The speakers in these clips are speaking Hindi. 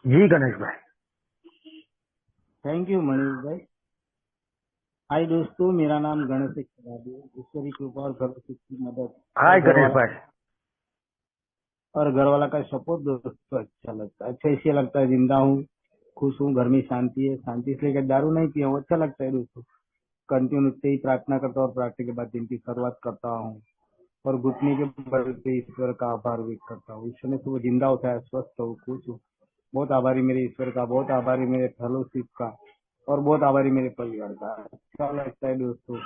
जी गणेश भाई। थैंक यू मनीष भाई। हाय दोस्तों, मेरा नाम गणेश खराबी है। ईश्वरी कृपा और भगवती की मदद हाय गणेश भाई। और घर वाला का सपोर्ट दोस्तों अच्छा लगता है। अच्छा इसलिए लगता है जिंदा हूँ, खुश हूँ, घर में शांति है। शांति इसलिए कि दारू नहीं पिया हूँ, अच्छा लगता है दोस्तों। कंटिन्यू उठते ही प्रार्थना करता हूँ और प्रार्थना के बाद दिन की शुरुआत करता हूँ और घुटने के बल पे ईश्वर का आभार व्यक्त करता हूँ। ईश्वर ने सुबह जिंदा उठाया, स्वस्थ हूँ, खुश हूँ। बहुत आभारी मेरे ईश्वर का, बहुत आभारी मेरे फेलोशिप का और बहुत आभारी मेरे परिवार का। अच्छा लगता है दोस्तों।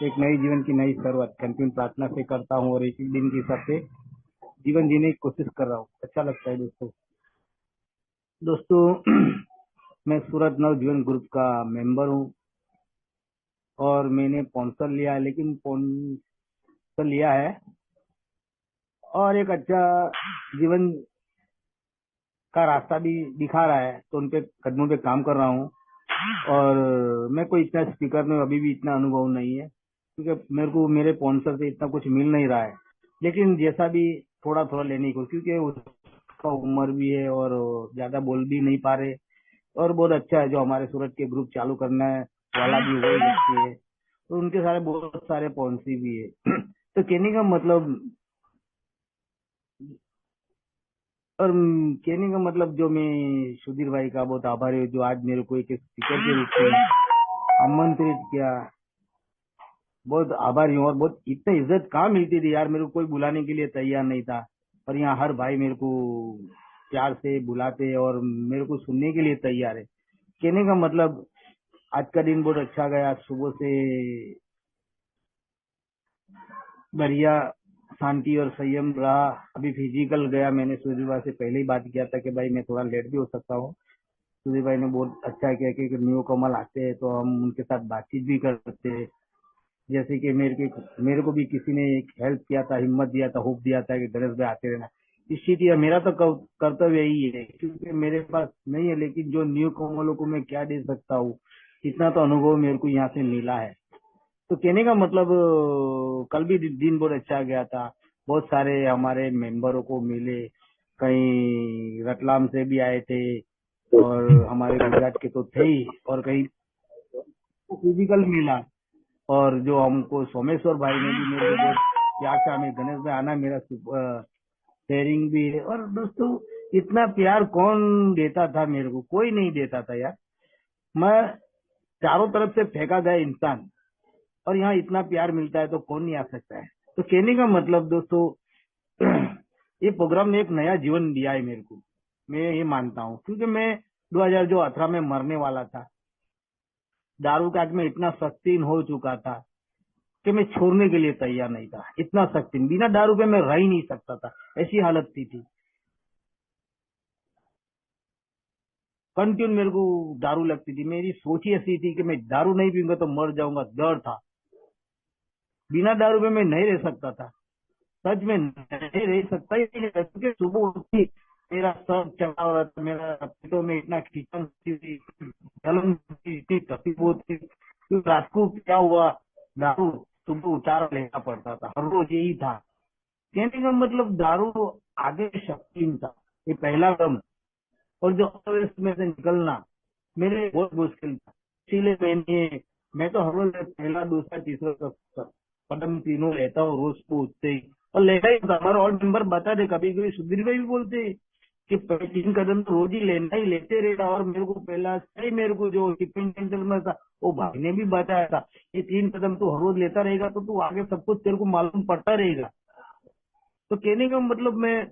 एक नई जीवन की नई शुरुआत कंटिन्यू प्रार्थना से करता हूँ और एक एक दिन के हिसाब से जीवन जीने की कोशिश कर रहा हूँ। अच्छा लगता है दोस्तों। दोस्तों मैं सूरत नव जीवन ग्रुप का मेंबर हूँ और मैंने स्पॉन्सर लिया है, लेकिन स्पॉन्सर लिया है और एक अच्छा जीवन का रास्ता भी दिखा रहा है, तो उनके कदमों पे काम कर रहा हूँ। और मैं कोई इतना स्पीकर में अभी भी इतना अनुभव नहीं है, क्योंकि मेरे को मेरे स्पॉन्सर से इतना कुछ मिल नहीं रहा है। लेकिन जैसा भी थोड़ा थोड़ा लेने को, क्योंकि उसका उम्र भी है और ज्यादा बोल भी नहीं पा रहे। और बहुत अच्छा है जो हमारे सूरत के ग्रुप चालू करना है वाला भी वही व्यक्ति है, तो उनके सारे बहुत सारे पॉलिसी भी है। तो कहने का मतलब, और कहने का मतलब जो मैं सुधीर भाई का बहुत आभारी हूँ, जो आज मेरे को एक स्पीकर के रूप में आमंत्रित किया। बहुत आभारी हूँ। और बहुत इतना इज्जत कहाँ मिलती थी यार, मेरे को कोई बुलाने के लिए तैयार नहीं था। और यहाँ हर भाई मेरे को प्यार से बुलाते और मेरे को सुनने के लिए तैयार है। कहने का मतलब, आज का दिन बहुत अच्छा गया। सुबह से बढ़िया शांति और संयम रहा। अभी फिजिकल गया, मैंने सुधीर भाई से पहले ही बात किया था कि भाई मैं थोड़ा लेट भी हो सकता हूँ। सुधीर भाई ने बहुत अच्छा किया कि न्यू कमल आते हैं तो हम उनके साथ बातचीत भी करते हैं। जैसे कि मेरे को भी किसी ने एक हेल्प किया था, हिम्मत दिया था, होप दिया था कि गणेश भाई आते रहना। इसीलिए मेरा तो कर्तव्य यही है, क्योंकि मेरे पास नहीं है, लेकिन जो न्यू कमलों को मैं क्या दे सकता हूँ, इतना तो अनुभव मेरे को यहाँ से मिला है। तो कहने का मतलब, कल भी दिन बहुत अच्छा गया था। बहुत सारे हमारे मेंबरों को मिले, कहीं रतलाम से भी आए थे और हमारे गुजरात के तो थे ही, और कहीं फिजिकल मिला। और जो हमको सोमेश्वर भाई ने भी मेरे को बहुत प्यार से, हमें गणेश भाई आना मेरा शेयरिंग भी है। और दोस्तों, इतना प्यार कौन देता था मेरे को? कोई नहीं देता था यार। मैं चारों तरफ से फेंका गया इंसान, और यहाँ इतना प्यार मिलता है तो कौन नहीं आ सकता है? तो कहने का मतलब दोस्तों, ये प्रोग्राम ने एक नया जीवन दिया है मेरे को। मैं ये मानता हूँ, क्योंकि मैं 2018 में मरने वाला था। दारू का में इतना शौकीन हो चुका था कि मैं छोड़ने के लिए तैयार नहीं था। इतना शौकीन, बिना दारू पे मैं रह ही नहीं सकता था, ऐसी हालत थी। कंटिन्यू मेरे को दारू लगती थी। मेरी सोच ही ऐसी थी कि मैं दारू नहीं पीऊंगा तो मर जाऊंगा, डर था। बिना दारू पे मैं नहीं रह सकता था। सच में नहीं रह सकता ही नहीं था, क्योंकि सुबह उठी मेरा सर चला हुआ था, मेरा पेटों में इतना खींचन थी, जलन थी, इतनी तकलीफ होती। तो रात को क्या हुआ, दारू सुबह उतार लेना पड़ता था, हर रोज यही था। कहने का मतलब, दारू आगे शक्ति था, ये पहला कदम। और जो इसमें से निकलना मेरे लिए बहुत मुश्किल था। इसीलिए मैं तो हर रोज पहला दूसरा तीसरा कदम तीनों लेता हूँ रोज को उठते ही। और लेता ही था। हमारे और मेंबर बता दे, कभी कभी सुधीर भाई भी बोलते हैं कि पहले 3 कदम तो रोज ही लेना ही लेते रहता। और मेरे को पहला सही, मेरे को जो टिफिन सेंटर में था, वो भाई ने भी बताया था, ये 3 कदम तू हर रोज लेता रहेगा तो तू आगे सब कुछ तेरे को मालूम पड़ता रहेगा। तो कहने का मतलब, मैं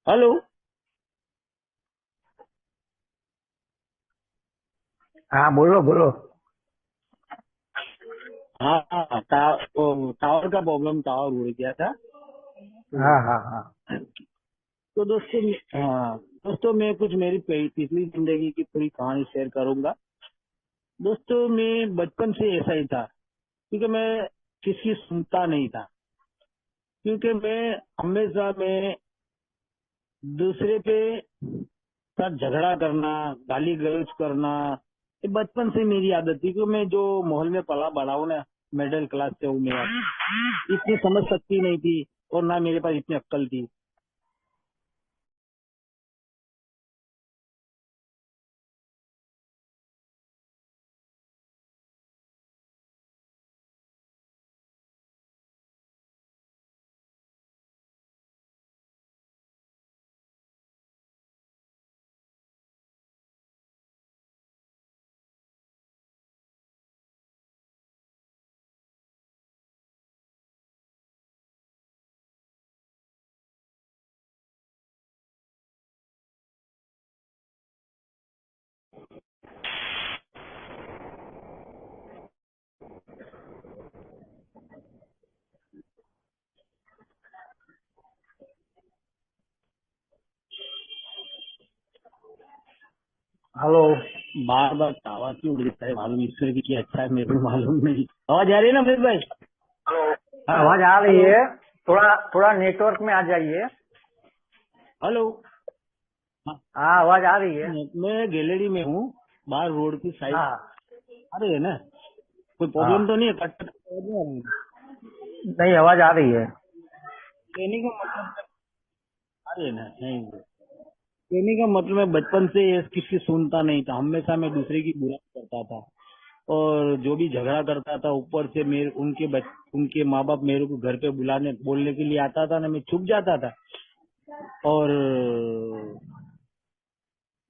हेलो। हाँ बोलो बोलो। हाँ हाँ, टावर का प्रॉब्लम, टावर उड़ गया था। तो हाँ हाँ हाँ। तो दोस्तों, हाँ दोस्तों, मैं कुछ मेरी पिछली जिंदगी की पूरी कहानी शेयर करूंगा। दोस्तों, मैं बचपन से ऐसा ही था, क्योंकि मैं किसी सुनता नहीं था। क्योंकि मैं दूसरे पे साथ झगड़ा करना, गाली गलौज करना, ये बचपन से मेरी आदत थी। क्योंकि मैं जो माहौल में पला बड़ा हूँ ना, मिडिल क्लास से हूँ मैं, इतनी समझ शक्ति नहीं थी और ना मेरे पास इतनी अक्ल थी। हेलो। बार बार टावर क्यों उड़ जाता है, मालूम ईश्वर की क्या अच्छा है, मेरे को मालूम नहीं। आवाज आ रही है ना अमृत भाई? हाँ। आवाज आ रही हेलो। है। थोड़ा थोड़ा नेटवर्क में आ जाइए। हेलो। हाँ, हाँ आवाज आ रही है। मैं गैलरी में हूँ, बाहर रोड की साइड। हाँ आ रही है ना? कोई प्रॉब्लम तो हाँ। नहीं है? कट कट आवाज नहीं आ रही है? नहीं आवाज आ रही है। कहने का मतलब, आ रही है ना? नहीं, कहने का मतलब मैं बचपन से ये किसी सुनता नहीं था, हमेशा मैं दूसरे की बुराई करता था। और जो भी झगड़ा करता था, ऊपर से मेरे उनके माँ बाप मेरे को घर पे बुलाने बोलने के लिए आता था ना, मैं चुप जाता था। और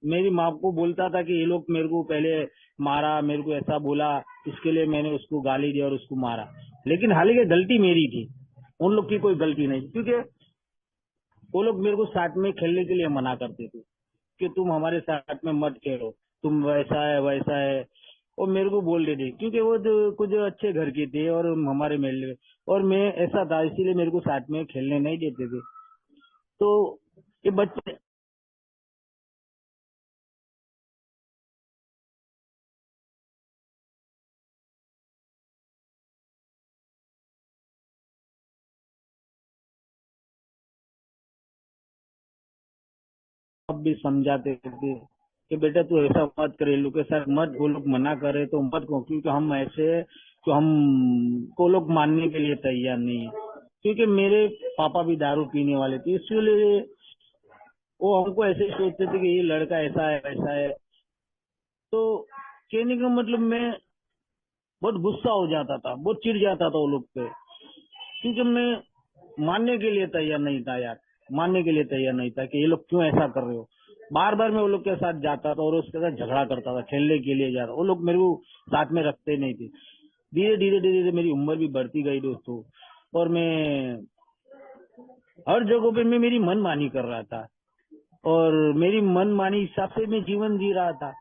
मेरी माँ को बोलता था कि ये लोग मेरे को पहले मारा, मेरे को ऐसा बोला, इसके लिए मैंने उसको गाली दी और उसको मारा। लेकिन हालांकि गलती मेरी थी, उन लोग की कोई गलती नहीं, क्योंकि वो लोग मेरे को साथ में खेलने के लिए मना करते थे कि तुम हमारे साथ में मत खेलो, तुम वैसा है वैसा है। और मेरे को बोल रहे थे, क्योंकि वो जो कुछ अच्छे घर के थे और हमारे मेले में, और मैं ऐसा था, इसीलिए मेरे को साथ में खेलने नहीं देते थे। तो ये बच्चे अब भी समझाते थे कि बेटा तू ऐसा मत करे, लोग के साथ मत, वो लोग मना करे तो मत कहो, क्योंकि हम ऐसे हैं, तो हम को लोग मानने के लिए तैयार नहीं है। क्योंकि मेरे पापा भी दारू पीने वाले थे, इसलिए वो हमको ऐसे ही सोचते थे कि ये लड़का ऐसा है वैसा है। तो कहने का मतलब, मैं बहुत गुस्सा हो जाता था, बहुत चिढ़ जाता था वो लोग पे, क्योंकि मैं मानने के लिए तैयार नहीं था यार, मानने के लिए तैयार नहीं था कि ये लोग क्यों ऐसा कर रहे हो। बार बार मैं वो लोग के साथ जाता था और उसके साथ झगड़ा करता था, खेलने के लिए जाता, वो लोग मेरे को साथ में रखते नहीं थे। धीरे धीरे धीरे धीरे मेरी उम्र भी बढ़ती गई दोस्तों, और मैं हर जगह पे मैं मेरी मनमानी कर रहा था, और मेरी मनमानी हिसाब से मैं जीवन जी रहा था।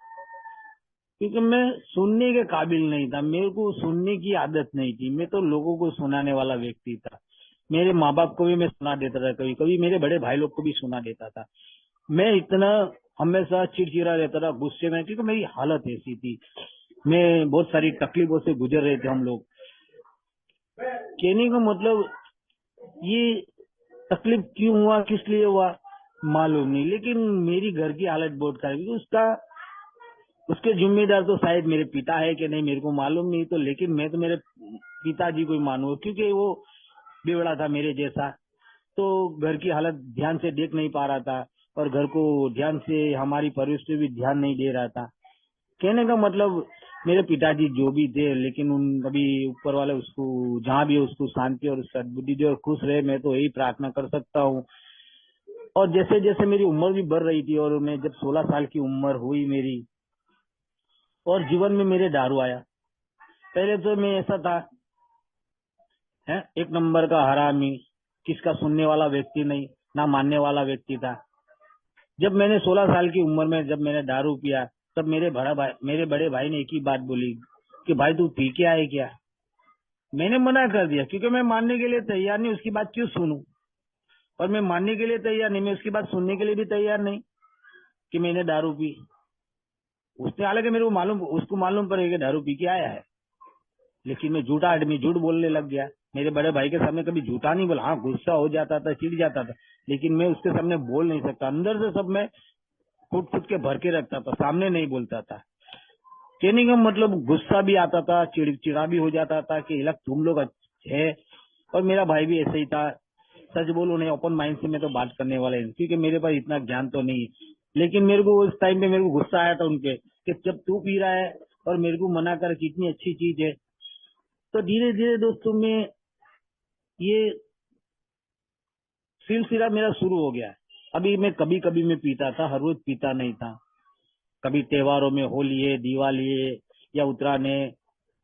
क्योंकि मैं सुनने के काबिल नहीं था, मेरे को सुनने की आदत नहीं थी, मैं तो लोगों को सुनाने वाला व्यक्ति था। मेरे माँ बाप को भी मैं सुना देता था, कभी कभी मेरे बड़े भाई लोग को भी सुना देता था। मैं इतना हमेशा चिड़चिड़ा रहता था, गुस्से में, क्योंकि मेरी हालत ऐसी थी। मैं बहुत सारी तकलीफों से गुजर रहे थे हम लोग। कहने का मतलब, ये तकलीफ क्यों हुआ, किस लिए हुआ, मालूम नहीं, लेकिन मेरी घर की हालत बहुत खराब, क्योंकि उसके जिम्मेदार तो शायद मेरे पिता है कि नहीं मेरे को मालूम नहीं, तो लेकिन मैं तो मेरे पिताजी को ही मानूंगा, क्योंकि वो बिगड़ा था मेरे जैसा। तो घर की हालत ध्यान से देख नहीं पा रहा था, और घर को ध्यान से, हमारी परवरिश पे भी ध्यान नहीं दे रहा था। कहने का मतलब, मेरे पिताजी जो भी थे, लेकिन उन अभी ऊपर वाले उसको जहाँ भी है उसको शांति और सद्बुद्धि दे और खुश रहे, मैं तो यही प्रार्थना कर सकता हूँ। और जैसे जैसे मेरी उम्र भी बढ़ रही थी, और मैं जब 16 साल की उम्र हुई मेरी, और जीवन में मेरे दारू आया। पहले तो मैं ऐसा था, है, एक नंबर का हरामी, किसका सुनने वाला व्यक्ति नहीं, ना मानने वाला व्यक्ति था। जब मैंने 16 साल की उम्र में जब मैंने दारू पिया, तब मेरे बड़े भाई ने एक ही बात बोली कि भाई तू पी के आए क्या। मैंने मना कर दिया क्योंकि मैं मानने के लिए तैयार नहीं, उसकी बात क्यों सुनूं। और मैं मानने के लिए तैयार नहीं, मैं उसकी बात सुनने के लिए भी तैयार नहीं कि मैंने दारू पी। उसने, हालांकि मेरे को मालूम, उसको मालूम पड़ेगा कि दारू पी के आया है, लेकिन मैं झूठा आदमी, झूठ बोलने लग गया। मेरे बड़े भाई के सामने कभी झूठा नहीं बोला, हाँ गुस्सा हो जाता था, चिढ़ जाता था, लेकिन मैं उसके सामने बोल नहीं सकता। अंदर से सब मैं फुट फुट के भर के रखता था, सामने नहीं बोलता था। कहने का मतलब गुस्सा भी आता था, चिड़ा भी हो जाता था कि इलाक तुम लोग है। और मेरा भाई भी ऐसे ही था। सच बोलूं नहीं, ओपन माइंड से मैं तो बात करने वाला है, क्योंकि मेरे पास इतना ज्ञान तो नहीं है। लेकिन मेरे को उस टाइम पे मेरे को गुस्सा आया था उनके कि जब तू पी रहा है और मेरे को मना कर, कितनी अच्छी चीज है। तो धीरे धीरे दोस्तों में ये सिलसिला मेरा शुरू हो गया। अभी मैं कभी कभी मैं पीता था, हर रोज पीता नहीं था। कभी त्योहारों में, होली है, दिवाली है, या उत्तरायण है,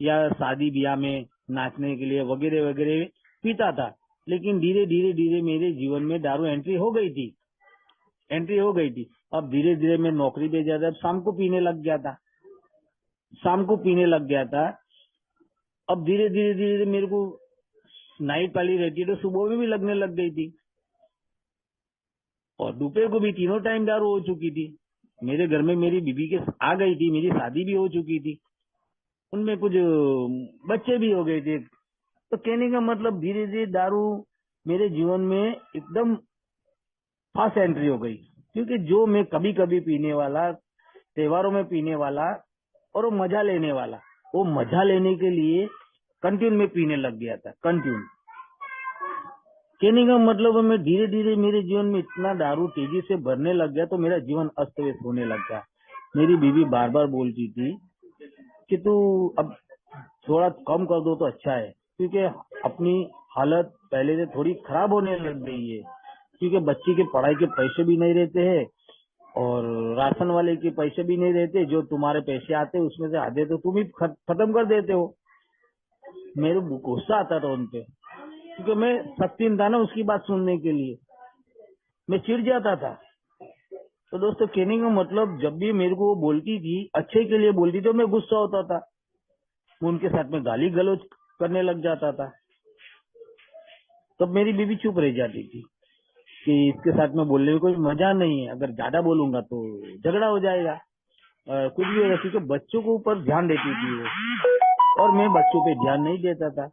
या शादी ब्याह में नाचने के लिए वगैरह वगैरह पीता था। लेकिन धीरे धीरे धीरे मेरे जीवन में दारू एंट्री हो गई थी। अब धीरे धीरे मैं नौकरी पे जाता, अब शाम को पीने लग गया था, अब धीरे धीरे धीरे मेरे को नाइट वाली रहती है तो सुबह में भी लगने लग गई थी, और दोपहर को भी, तीनों टाइम दारू हो चुकी थी। मेरे घर में मेरी बीबी के आ गई थी, मेरी शादी भी हो चुकी थी, उनमें कुछ बच्चे भी हो गए थे। तो कहने का मतलब धीरे धीरे दारू मेरे जीवन में एकदम फास्ट एंट्री हो गई। क्योंकि जो मैं कभी कभी पीने वाला, त्योहारों में पीने वाला, और वो मजा लेने वाला, वो मजा लेने के लिए कंटिन्यू में पीने लग गया था, कंटिन्यू। कहने का मतलब मैं धीरे धीरे मेरे जीवन में इतना दारू तेजी से भरने लग गया, तो मेरा जीवन अस्त व्यस्त होने लग गया। मेरी बीवी बार बार बोलती थी कि तू अब थोड़ा कम कर दो तो अच्छा है, क्योंकि अपनी हालत पहले से थोड़ी खराब होने लग गई है। क्योंकि बच्ची के पढ़ाई के पैसे भी नहीं रहते हैं, और राशन वाले के पैसे भी नहीं रहते। जो तुम्हारे पैसे आते उसमें से आधे तो तुम ही खत्म कर देते हो। मेरे गुस्सा आता था उनपे, क्योंकि मैं सख्तीन था ना उसकी बात सुनने के लिए, मैं चिढ़ जाता था। तो दोस्तों कहने का मतलब, जब भी मेरे को वो बोलती थी, अच्छे के लिए बोलती थी, तो मैं गुस्सा होता था, मैं उनके साथ में गाली गलौज करने लग जाता था। तब मेरी बीवी चुप रह जाती थी कि इसके साथ में बोलने में कोई मजा नहीं है, अगर ज्यादा बोलूंगा तो झगड़ा हो जाएगा, कुछ भी होगा। क्योंकि बच्चों के ऊपर ध्यान देती थी वो, और मैं बच्चों पे ध्यान नहीं देता था।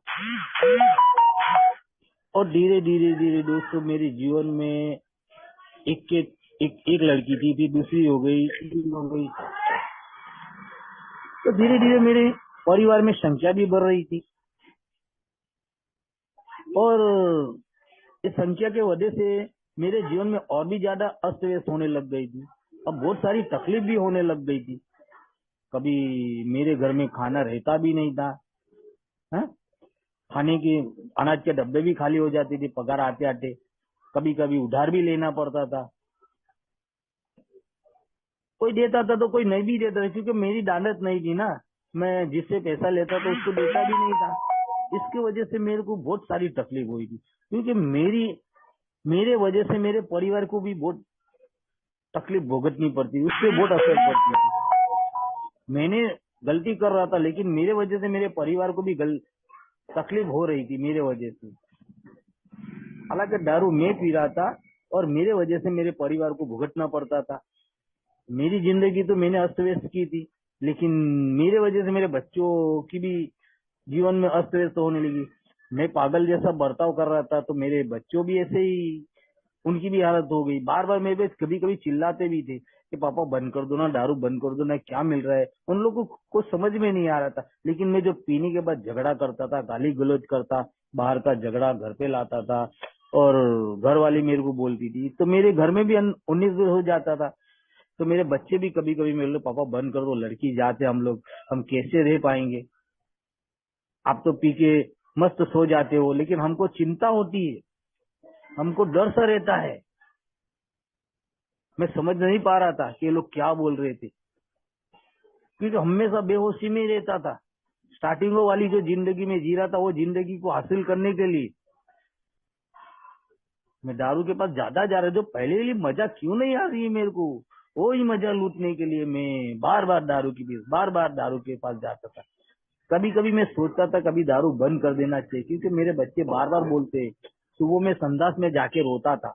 और धीरे धीरे धीरे दोस्तों मेरे जीवन में एक लड़की थी, फिर दूसरी हो गई, तीसरी हो गई। तो धीरे धीरे मेरे परिवार में संख्या भी बढ़ रही थी, और इस संख्या के वजह से मेरे जीवन में और भी ज्यादा अस्त व्यस्त होने लग गई थी। अब बहुत सारी तकलीफ भी होने लग गई थी। कभी मेरे घर में खाना रहता भी नहीं था, है? खाने के अनाज के डब्बे भी खाली हो जाते थे पगार आते आते। कभी कभी उधार भी लेना पड़ता था, कोई देता था तो कोई नहीं भी देता था, क्योंकि मेरी दानत नहीं थी ना, मैं जिससे पैसा लेता था उसको देता भी नहीं था। इसकी वजह से मेरे को बहुत सारी तकलीफ हुई थी, क्योंकि मेरे वजह से मेरे परिवार को भी बहुत तकलीफ भुगतनी पड़ती, उससे बहुत असर पड़ती थी। मैंने गलती कर रहा था, लेकिन मेरे वजह से मेरे परिवार को भी तकलीफ हो रही थी मेरे वजह से। हालांकि दारू मैं पी रहा था, और मेरे वजह से मेरे परिवार को भुगतना पड़ता था। मेरी जिंदगी तो मैंने अस्त व्यस्त की थी, लेकिन मेरे वजह से मेरे बच्चों की भी जीवन में अस्त व्यस्त होने लगी। मैं पागल जैसा बर्ताव कर रहा था, तो मेरे बच्चों भी ऐसे ही, उनकी भी हालत हो गई। बार बार मेरे पे कभी कभी चिल्लाते भी थे कि पापा बंद कर दो ना, दारू बंद कर दो ना, क्या मिल रहा है। उन लोगों को कुछ समझ में नहीं आ रहा था। लेकिन मैं जो पीने के बाद झगड़ा करता था, गाली गलौज करता, बाहर का झगड़ा घर पे लाता था, और घर वाली मेरे को बोलती थी, तो मेरे घर में भी 19 हो जाता था। तो मेरे बच्चे भी कभी कभी मेरे लोग, पापा बंद कर दो, लड़की जाते हम लोग, हम कैसे रह पाएंगे, आप तो पी के मस्त सो जाते हो। लेकिन हमको चिंता होती है, हमको डर सा रहता है। मैं समझ नहीं पा रहा था कि ये लोग क्या बोल रहे थे, क्योंकि हमेशा बेहोशी में ही रहता था। स्टार्टिंग वाली जो जिंदगी में जी रहा था, वो जिंदगी को हासिल करने के लिए मैं दारू के पास ज्यादा जा रहा है। जो पहले वाली मजा क्यों नहीं आ रही है मेरे को, वही मजा लूटने के लिए मैं बार बार दारू के पास जाता था। कभी कभी मैं सोचता था कभी दारू बंद कर देना चाहिए, क्योंकि मेरे बच्चे बार बार बोलते। सुबह में संडास में जाके रोता था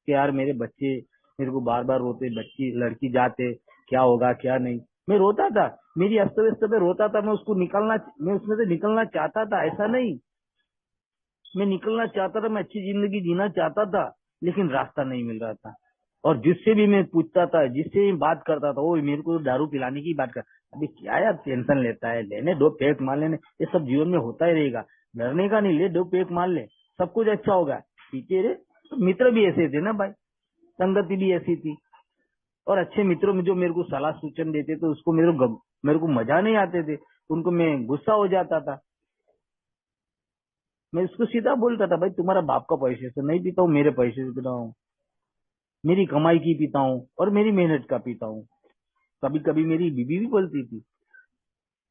कि यार मेरे बच्चे मेरे को बार बार रोते, बच्ची लड़की जाते, क्या होगा क्या नहीं। मैं रोता था, मेरी अस्त व्यस्त पे रोता था। मैं उसमें से निकलना चाहता था, ऐसा नहीं, मैं निकलना चाहता था, मैं अच्छी जिंदगी जीना चाहता था, लेकिन रास्ता नहीं मिल रहा था। और जिससे भी मैं पूछता था, जिससे भी बात करता था, वो मेरे को दारू पिलाने की बात कर। अभी क्या यार टेंशन लेता है, लेने दो पैक मार लेने, ये सब जीवन में होता ही रहेगा, डरने का नहीं, ले दो पैक मार ले, सब कुछ अच्छा होगा। पीते रे। तो मित्र भी ऐसे थे ना भाई, संगति भी ऐसी थी। और अच्छे मित्रों में जो मेरे को सलाह सूचन देते थे, उसको मेरे को मजा नहीं आते थे, उनको मैं गुस्सा हो जाता था। मैं उसको सीधा बोलता था, भाई तुम्हारा बाप का पैसे से नहीं पीता हूँ, मेरे पैसे से पीता हूँ, मेरी कमाई की पीता हूँ और मेरी मेहनत का पीता हूँ। कभी कभी मेरी बीबी भी बोलती थी,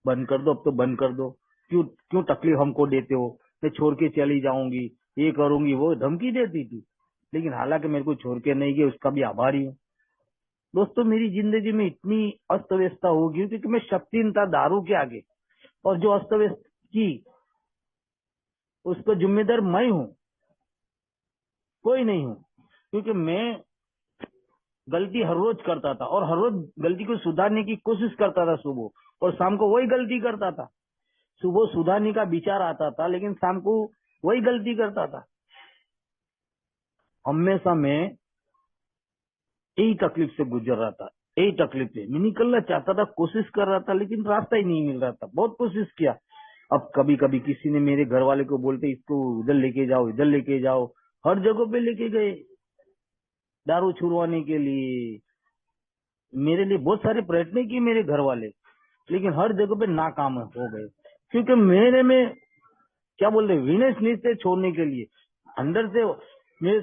बंद कर दो, अब तो बंद कर दो, क्यों क्यों तकलीफ हमको देते हो, मैं छोड़ के चली जाऊंगी, ये करूंगी, वो धमकी देती थी। लेकिन हालांकि मेरे को छोड़ के नहीं गई, उसका भी आभारी हूँ। दोस्तों, मेरी जिंदगी में इतनी अस्त व्यस्तता हो गई क्योंकि मैं शक्तिहीन था दारू के आगे। और जो अस्त व्यस्त की, उसका जिम्मेदार मैं हूँ, कोई नहीं हूँ। क्योंकि मैं गलती हर रोज करता था और हर रोज गलती को सुधारने की कोशिश करता था सुबह, और शाम को वही गलती करता था। सुबह सुधारने का विचार आता था, लेकिन शाम को वही गलती करता था। हमेशा मैं यही तकलीफ से गुजर रहा था, यही तकलीफ से मैं निकलना चाहता था, कोशिश कर रहा था, लेकिन रास्ता ही नहीं मिल रहा था। बहुत कोशिश किया। अब कभी कभी किसी ने मेरे घर वाले को बोलते, इसको उधर लेके जाओ, इधर लेके जाओ, हर जगह पे लेके गए दारू छुड़वाने के लिए। मेरे लिए बहुत सारे प्रयत्न किए मेरे घर वाले, लेकिन हर जगह पे नाकाम हो गए। क्योंकि मेरे में क्या बोल रहे, विनेस नहीं थे छोड़ने के लिए। अंदर से मैं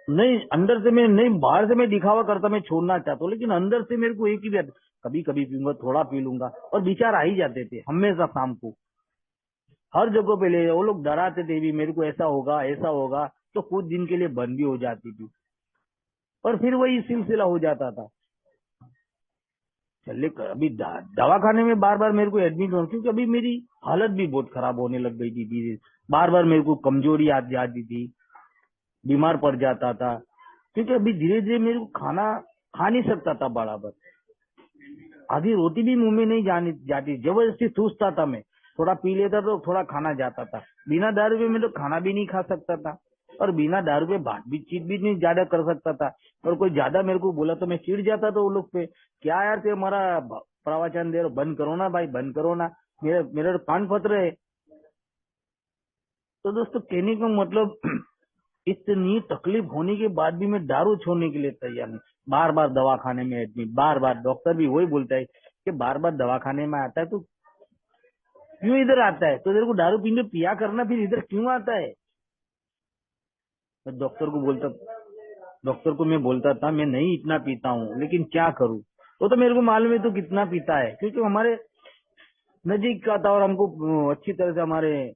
नहीं, अंदर से मैं नहीं, बाहर से मैं दिखावा करता मैं छोड़ना चाहता हूँ, लेकिन अंदर से मेरे को एक ही बात, कभी कभी पीऊंगा, थोड़ा पी लूंगा, और विचार आ ही जाते थे हमेशा शाम को। हर जगह पे ले, वो लोग डराते थे भी मेरे को, ऐसा होगा ऐसा होगा, तो कुछ दिन के लिए बंद भी हो जाती थी, और फिर वही सिलसिला हो जाता था। चलिए, अभी दवाखाने में बार बार मेरे को एडमिट होना, क्योंकि अभी मेरी हालत भी बहुत खराब होने लग गई थी धीरे। बार बार मेरे को कमजोरी आ जाती थी, बीमार पड़ जाता था। क्योंकि अभी धीरे धीरे मेरे को खाना खा नहीं सकता था बराबर, आधी रोटी भी मुंह में नहीं जानी जाती, जबरदस्ती ठूसता था मैं। थोड़ा पी लेता तो थोड़ा खाना जाता था। बिना दारू पे मैं तो खाना भी नहीं खा सकता था, और बिना दारू पे बात भी चीत भी नहीं ज्यादा कर सकता था। और कोई ज्यादा मेरे को बोला तो मैं चिढ़ जाता था वो लोग पे, क्या यार ते हमारा प्रवचन दे रहे हो, बंद करो ना भाई, बंद करो ना, मेरे तो कान फट रहे। तो दोस्तों, कहने का मतलब इतनी तकलीफ होने के बाद भी मैं दारू छोड़ने के लिए तैयार नहीं। बार बार दवाखाने में एडमिट, बार बार डॉक्टर भी वही बोलता है कि बार बार दवाखाने में आता है तो क्यों इधर आता है, तो तेरे को दारू पीने पिया करना, फिर इधर क्यों आता है। मैं डॉक्टर को मैं बोलता था, मैं नहीं इतना पीता हूँ, लेकिन क्या करूँ। वो तो मेरे को मालूम है तो कितना पीता है, क्योंकि हमारे नजीक का था, और हमको अच्छी तरह से हमारे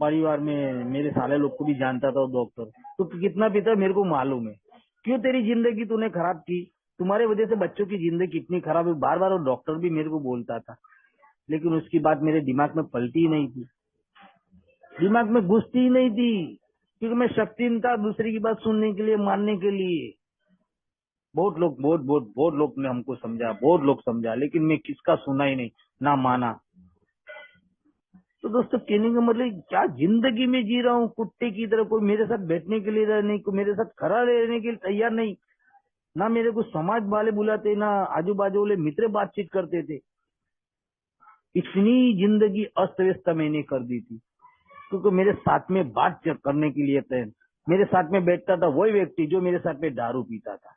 परिवार में मेरे साले लोग को भी जानता था वो डॉक्टर। तो कितना पीता है मेरे को मालूम है। क्यों तेरी जिंदगी तूने खराब की, तुम्हारे वजह से बच्चों की जिंदगी कितनी खराब है, बार बार वो डॉक्टर भी मेरे को बोलता था। लेकिन उसकी बात मेरे दिमाग में पलती ही नहीं थी, दिमाग में घुसती ही नहीं थी, क्योंकि मैं शक्तिहीन था दूसरे की बात सुनने के लिए, मानने के लिए। बहुत लोग ने हमको समझा, बहुत लोग समझा, लेकिन मैं किसका सुना ही नहीं, ना माना। तो दोस्तों, कहने का मतलब क्या जिंदगी में जी रहा हूँ कुत्ते की तरह, कोई मेरे साथ बैठने के लिए नहीं, कोई मेरे साथ खड़ा रहने के लिए तैयार नहीं, ना मेरे को समाज वाले बुलाते, ना आजू बाजू वाले मित्र बातचीत करते थे। इतनी जिंदगी अस्त व्यस्त मैंने कर दी थी, क्योंकि मेरे साथ में बात करने के लिए मेरे साथ में बैठता था वही व्यक्ति जो मेरे साथ में दारू पीता था,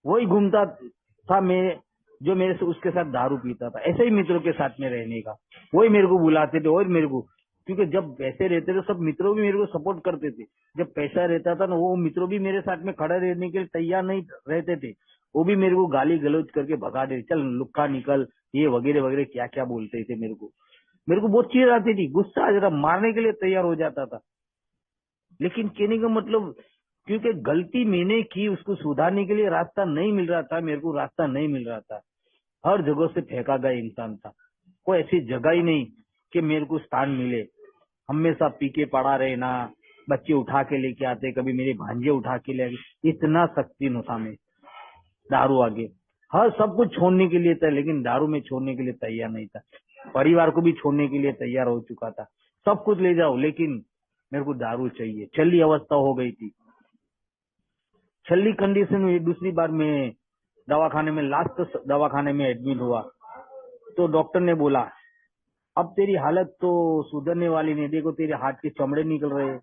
वही घूमता था मैं जो मेरे से उसके साथ दारू पीता था। ऐसे ही मित्रों के साथ में रहने का, वही मेरे को बुलाते थे, और मेरे को, क्योंकि जब पैसे रहते थे सब मित्रों भी मेरे को सपोर्ट करते थे। जब पैसा रहता था ना, वो मित्रों भी मेरे साथ में खड़े रहने के लिए तैयार नहीं रहते थे, वो भी मेरे को गाली गलौज करके भगा देते, चल लुक्का निकल, ये वगैरह वगैरह क्या क्या बोलते थे मेरे को बहुत चिढ़ आती थी, गुस्सा आ जाता, मारने के लिए तैयार हो जाता था। लेकिन कहने का मतलब क्योंकि गलती मैंने की, उसको सुधारने के लिए रास्ता नहीं मिल रहा था, मेरे को रास्ता नहीं मिल रहा था। हर जगह से फेंका गया इंसान था, कोई ऐसी जगह ही नहीं कि मेरे को स्थान मिले। हमेशा पी के पड़ा रहना, बच्चे उठा के लेके आते, कभी मेरे भांजे उठा के ले आए, इतना शक्तिन था मैं दारू आगे। हर सब कुछ छोड़ने के लिए था, लेकिन दारू में छोड़ने के लिए तैयार नहीं था। परिवार को भी छोड़ने के लिए तैयार हो चुका था, सब कुछ ले जाओ लेकिन मेरे को दारू चाहिए। छली अवस्था हो गई थी, छली कंडीशन हुई। दूसरी बार मैं दवाखाने में, लास्ट दवाखाने में एडमिट हुआ, तो डॉक्टर ने बोला अब तेरी हालत तो सुधरने वाली नहीं, देखो तेरे हाथ के चमड़े निकल रहे हैं,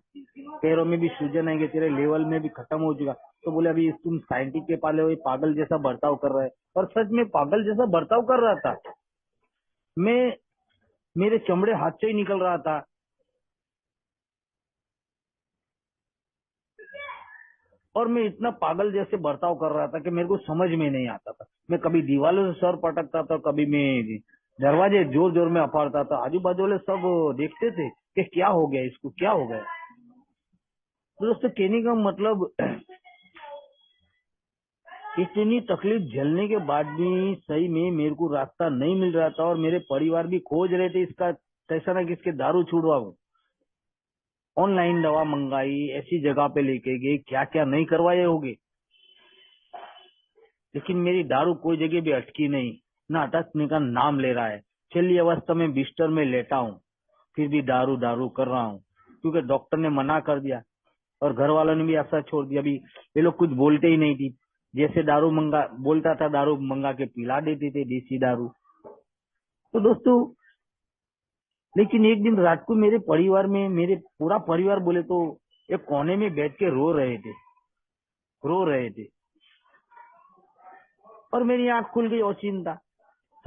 पैरों में भी सूजन आएंगे, तेरे लेवल में भी खत्म हो चुका। तो बोले अभी तुम साइंटिस्ट के पाले हुए पागल जैसा बर्ताव कर रहा है। और सच में पागल जैसा बर्ताव कर रहा था मैं, मेरे चमड़े हाथ से ही निकल रहा था। और मैं इतना पागल जैसे बर्ताव कर रहा था कि मेरे को समझ में नहीं आता था। मैं कभी दीवारों से सर पटकता था, कभी मैं दरवाजे जोर जोर में अपाड़ता था। आजू बाजू वाले सब देखते थे कि क्या हो गया इसको, क्या हो गया। तो दोस्तों कहने का मतलब, इतनी तकलीफ झेलने के बाद भी सही में मेरे को रास्ता नहीं मिल रहा था, और मेरे परिवार भी खोज रहे थे इसका कैसा ना किसके दारू छुड़वाओ। ऑनलाइन दवा मंगाई, ऐसी जगह पे लेके गए, क्या क्या नहीं करवाए होगे, लेकिन मेरी दारू कोई जगह भी अटकी नहीं, ना अटकने का नाम ले रहा है। छली अवस्था में बिस्तर में लेटा हूँ, फिर भी दारू दारू कर रहा हूँ, क्योंकि डॉक्टर ने मना कर दिया और घर वालों ने भी ऐसा छोड़ दिया। अभी ये लोग कुछ बोलते ही नहीं थी, जैसे दारू मंगा बोलता था दारू मंगा के पिला देते थे, देसी दारू। तो दोस्तों, लेकिन एक दिन रात को मेरे परिवार में, मेरे पूरा परिवार बोले तो एक कोने में बैठ के रो रहे थे, रो रहे थे। और मेरी आंख खुल गई और चिंता,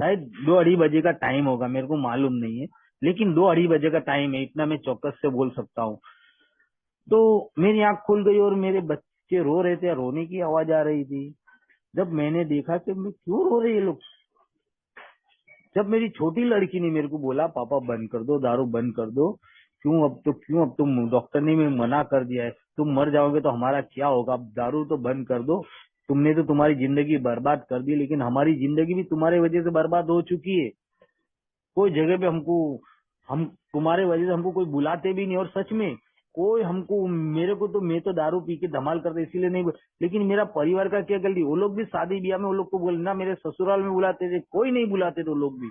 शायद 2-2:30 बजे का टाइम होगा, मेरे को मालूम नहीं है, लेकिन 2-2:30 बजे का टाइम है, इतना मैं चौकस से बोल सकता हूँ। तो मेरी आंख खुल गई और मेरे बच्चे रो रहे थे, रोने की आवाज आ रही थी। जब मैंने देखा कि मैं क्यों रो रहे ये लोग, जब मेरी छोटी लड़की ने मेरे को बोला पापा बंद कर दो, दारू बंद कर दो, क्यों अब तुम, डॉक्टर ने भी मना कर दिया है, तुम मर जाओगे तो हमारा क्या होगा, अब दारू तो बंद कर दो, तुमने तो तुम्हारी जिंदगी बर्बाद कर दी, लेकिन हमारी जिंदगी भी तुम्हारे वजह से बर्बाद हो चुकी है। कोई जगह पे हम तुम्हारे वजह से हमको कोई बुलाते भी नहीं, और सच में कोई हमको, मेरे को तो, मैं तो दारू पी के धमाल करते इसीलिए नहीं लेकिन मेरा परिवार का क्या गलती, वो लोग भी शादी ब्याह में वो लोग को बोलना, मेरे ससुराल में बुलाते थे, कोई नहीं बुलाते थे वो लोग भी।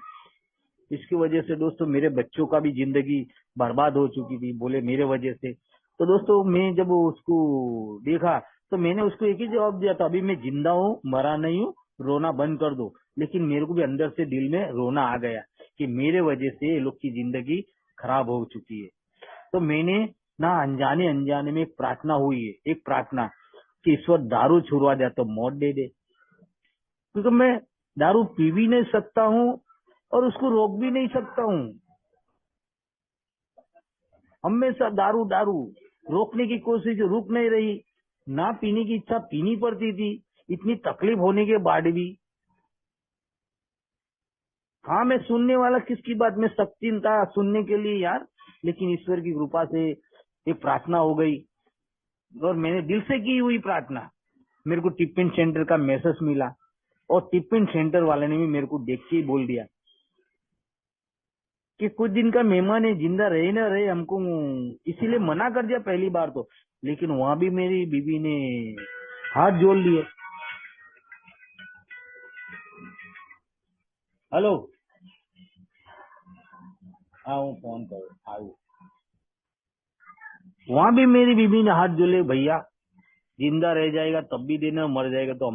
इसकी वजह से दोस्तों मेरे बच्चों का भी जिंदगी बर्बाद हो चुकी थी, बोले मेरे वजह से। तो दोस्तों मैं जब उसको देखा तो मैंने उसको एक ही जवाब दिया था, अभी मैं जिंदा हूँ, मरा नहीं हूँ, रोना बंद कर दो। लेकिन मेरे को भी अंदर से दिल में रोना आ गया कि मेरे वजह से ये लोग की जिंदगी खराब हो चुकी है। तो मैंने ना अनजाने अनजाने में एक प्रार्थना हुई है, एक प्रार्थना कि ईश्वर दारू छुड़वा दे तो मौत दे दे, क्योंकि मैं दारू पी भी नहीं सकता हूँ और उसको रोक भी नहीं सकता हूँ। हमेशा दारू दारू रोकने की कोशिश, रुक नहीं रही, ना पीने की इच्छा पीनी पड़ती थी, इतनी तकलीफ होने के बाद भी। हाँ, मैं सुनने वाला किसकी बात, मैं शक्तिन था सुनने के लिए यार, लेकिन ईश्वर की कृपा से एक प्रार्थना हो गई, और मैंने दिल से की हुई प्रार्थना। मेरे को टिफिन सेंटर का मैसेज मिला, और टिफिन सेंटर वाले ने भी मेरे को देख के ही बोल दिया कि कुछ दिन का मेहमान है, जिंदा रहे ना रहे, हमको इसीलिए मना कर दिया पहली बार तो, लेकिन वहां भी मेरी बीवी ने हाथ जोड़ लिए। हेलो, हाँ फोन करो, आओ। वहां भी मेरी बीवी ने हाथ जोड़े, भैया जिंदा रह जाएगा तब भी देना, मर जाएगा तो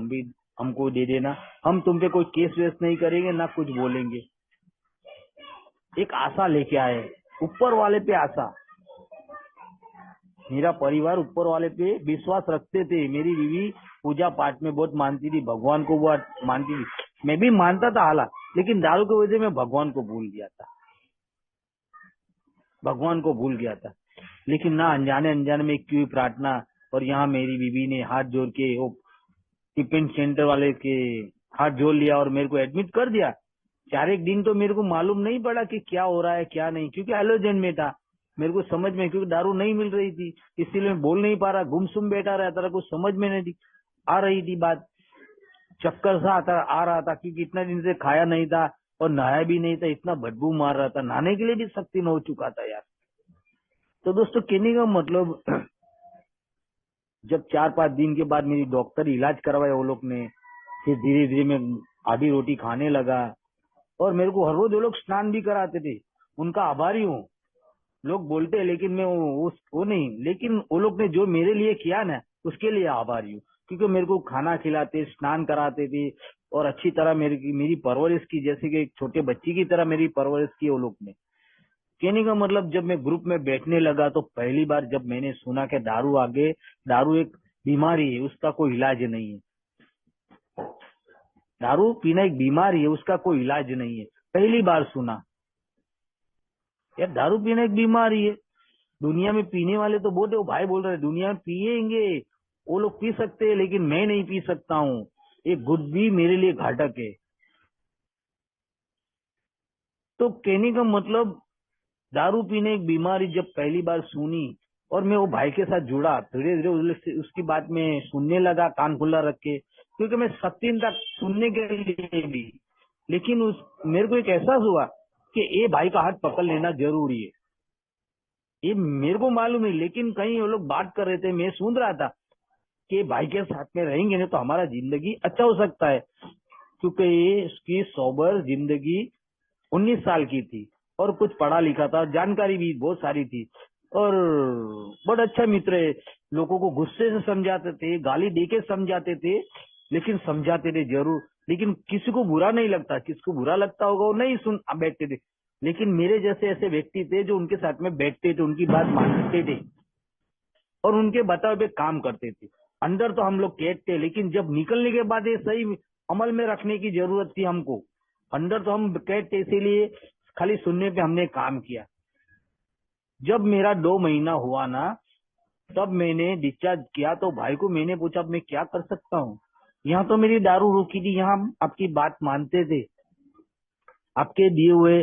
हमको दे देना, हम तुम पे कोई केस वेस नहीं करेंगे, ना कुछ बोलेंगे। एक आशा लेके आए, ऊपर वाले पे आशा। मेरा परिवार ऊपर वाले पे विश्वास रखते थे, मेरी बीवी पूजा पाठ में बहुत मानती थी, भगवान को बहुत मानती थी, मैं भी मानता था हालांकि, लेकिन दारू की वजह से मैं भगवान को भूल गया था, भगवान को भूल गया था। लेकिन ना अनजाने अनजाने में क्यों प्रार्थना, और यहाँ मेरी बीवी ने हाथ जोड़ के वो टिफिन सेंटर वाले के हाथ जोड़ लिया और मेरे को एडमिट कर दिया। 4 एक दिन तो मेरे को मालूम नहीं पड़ा कि क्या हो रहा है क्या नहीं, क्योंकि एलोजन में था, मेरे को समझ में, क्योंकि दारू नहीं मिल रही थी इसीलिए मैं बोल नहीं पा रहा, गुमसुम बैठा रहता था, कुछ समझ में नहीं आ रही थी बात। चक्कर सा आ रहा था क्योंकि इतना दिन से खाया नहीं था और नहाया भी नहीं था, इतना बदबू मार रहा था, नहाने के लिए भी शक्ति न हो चुका था यार। तो दोस्तों कहने का मतलब, जब 4-5 दिन के बाद मेरी डॉक्टर इलाज करवाया वो लोग ने, फिर धीरे धीरे मैं आधी रोटी खाने लगा। और मेरे को हर रोज वो लोग स्नान भी कराते थे, उनका आभारी हूँ। लोग बोलते हैं लेकिन मैं वो नहीं, लेकिन वो लोग ने जो मेरे लिए किया ना उसके लिए आभारी हूँ, क्योंकि मेरे को खाना खिलाते, स्नान कराते थे और अच्छी तरह मेरी परवरिश की, जैसे कि एक छोटे बच्चे की तरह मेरी परवरिश की वो लोग ने। कहने का मतलब, जब मैं ग्रुप में बैठने लगा तो पहली बार जब मैंने सुना कि दारू एक बीमारी है, उसका कोई इलाज नहीं है। दारू पीना एक बीमारी है, उसका कोई इलाज नहीं है, पहली बार सुना। यार दारू पीना एक बीमारी है, दुनिया में पीने वाले तो बहुत है, वो भाई बोल रहे हैं दुनिया में पिएंगे, वो लोग पी सकते हैं लेकिन मैं नहीं पी सकता हूँ, एक गुट भी मेरे लिए घातक है। तो कहने का मतलब, दारू पीने एक बीमारी जब पहली बार सुनी और मैं वो भाई के साथ जुड़ा, धीरे धीरे उसकी बात में सुनने लगा कान खुला रख के, क्योंकि मैं सत्य तक सुनने के लिए भी, लेकिन मेरे को एक एहसास हुआ कि ये भाई का हाथ पकड़ लेना जरूरी है। ये मेरे को मालूम है, लेकिन कहीं वो लोग बात कर रहे थे, मैं सुन रहा था कि भाई के साथ में रहेंगे ना तो हमारा जिंदगी अच्छा हो सकता है, क्योंकि ये इसकी सोबर जिंदगी 19 साल की थी और कुछ पढ़ा लिखा था, जानकारी भी बहुत सारी थी और बहुत अच्छा मित्र है। लोगों को गुस्से से समझाते थे, गाली दे के समझाते थे, लेकिन समझाते थे जरूर। लेकिन किसी को बुरा नहीं लगता, किसको बुरा लगता होगा वो नहीं सुन बैठते थे, लेकिन मेरे जैसे ऐसे व्यक्ति थे जो उनके साथ में बैठते थे, उनकी बात मानते थे और उनके बताए हुए काम करते थे। अंदर तो हम लोग कैद थे, लेकिन जब निकलने के बाद ये सही अमल में रखने की जरूरत थी हमको। अंदर तो हम कैद थे, इसीलिए खाली सुनने पे हमने काम किया। जब मेरा 2 महीना हुआ ना, तब मैंने डिस्चार्ज किया तो भाई को मैंने पूछा अब मैं क्या कर सकता हूँ। यहाँ तो मेरी दारू रुकी थी, यहाँ हम आपकी बात मानते थे, आपके दिए हुए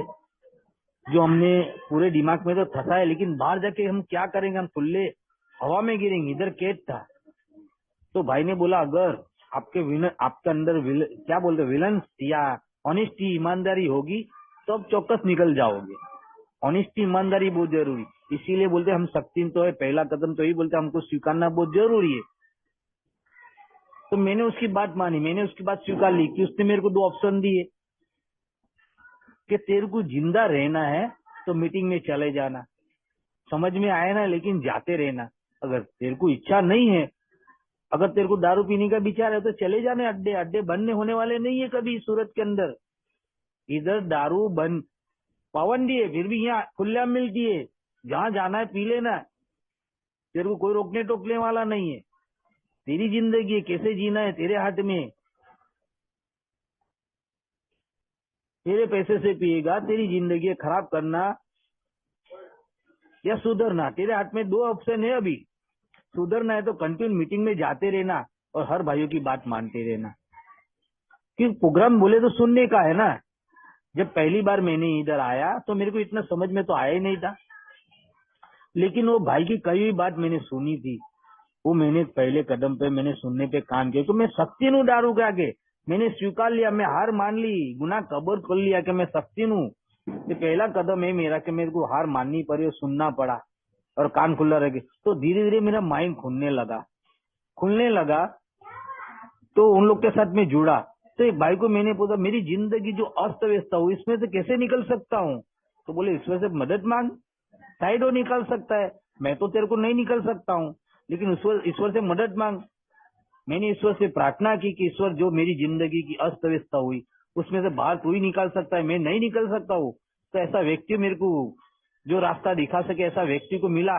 जो हमने पूरे दिमाग में तो फंसा है, लेकिन बाहर जाके हम क्या करेंगे, हम खुले हवा में गिरेंगे, इधर कैद था। तो भाई ने बोला अगर आपके अंदर क्या बोलते विलन्स या ऑनेस्टी ईमानदारी होगी तो अब चौकस निकल जाओगे। ऑनेस्टी ईमानदारी बहुत जरूरी, इसीलिए बोलते हम शक्ति तो है, पहला कदम तो ही बोलते हमको स्वीकारना बहुत जरूरी है। तो मैंने उसकी बात मानी, मैंने उसकी बात स्वीकार ली कि उसने मेरे को 2 ऑप्शन दिए कि तेरे को जिंदा रहना है तो मीटिंग में चले जाना, समझ में आए ना, लेकिन जाते रहना। अगर तेरे को इच्छा नहीं है, अगर तेरे को दारू पीने का विचार है तो चले जाने, अड्डे अड्डे बनने होने वाले नहीं है कभी सूरत के अंदर। इधर दारू बन पाबंदी है, फिर भी यहाँ खुलेआम मिलती है, जहाँ जाना है पी लेना, तेरे को कोई रोकने टोकने वाला नहीं है। तेरी जिंदगी है, कैसे जीना है तेरे हाथ में। तेरे पैसे से पिएगा, तेरी जिंदगी है, खराब करना या सुधरना, तेरे हाथ में 2 ऑप्शन है अभी। सुधरना है तो कंटिन्यू मीटिंग में जाते रहना और हर भाइयों की बात मानते रहना, क्योंकि प्रोग्राम बोले तो सुनने का है ना। जब पहली बार मैंने इधर आया तो मेरे को इतना समझ में तो आया ही नहीं था, लेकिन वो भाई की कई हुई बात मैंने सुनी थी, वो मैंने पहले कदम पे मैंने सुनने पे काम किया। तो मैं शक्ति नू डारू के आगे मैंने स्वीकार लिया, मैं हार मान ली, गुनाह कबूल कर लिया कि मैं शक्ति नू। ये पहला कदम है मेरा कि मेरे को हार माननी पड़ी और सुनना पड़ा और कान खुला रह गए। तो धीरे धीरे मेरा माइंड खुलने लगा तो उन लोग के साथ में जुड़ा। तो एक भाई को मैंने पूछा मेरी जिंदगी जो अस्त व्यस्त हो इसमें से कैसे निकल सकता हूँ। तो बोले इसमें से मदद मांग, शायद वो निकल सकता है, मैं तो तेरे को नहीं निकल सकता हूँ, लेकिन ईश्वर से मदद मांग। मैंने ईश्वर से प्रार्थना की कि ईश्वर जो मेरी जिंदगी की अस्त व्यस्त हुई उसमें से बाहर तू ही निकाल सकता है, मैं नहीं निकल सकता हूँ। तो ऐसा व्यक्ति मेरे को जो रास्ता दिखा सके ऐसा व्यक्ति को मिला।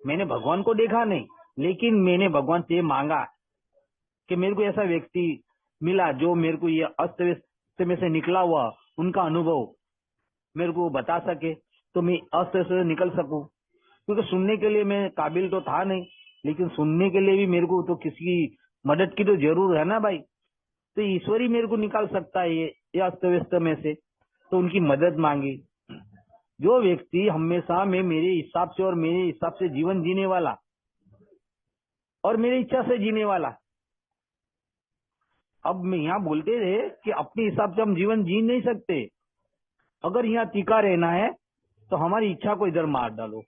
मैंने भगवान को देखा नहीं, लेकिन मैंने भगवान से मांगा कि मेरे को ऐसा व्यक्ति मिला जो मेरे को ये अस्त व्यस्त में से निकला हुआ उनका अनुभव मेरे को बता सके, तो मैं अस्त व्यस्त से निकल सकूं। क्योंकि सुनने के लिए मैं काबिल तो था नहीं, लेकिन सुनने के लिए भी मेरे को तो किसी की मदद की तो जरूर है ना भाई। तो ईश्वर ही मेरे को निकाल सकता है ये अस्त व्यस्त में से। तो उनकी मदद मांगी, जो व्यक्ति हमेशा में मेरे हिसाब से और मेरे हिसाब से जीवन जीने वाला और मेरी इच्छा से जीने वाला। अब मैं यहाँ बोलते थे कि अपने हिसाब से हम जीवन जी नहीं सकते। अगर यहाँ टिका रहना है तो हमारी इच्छा को इधर मार डालो,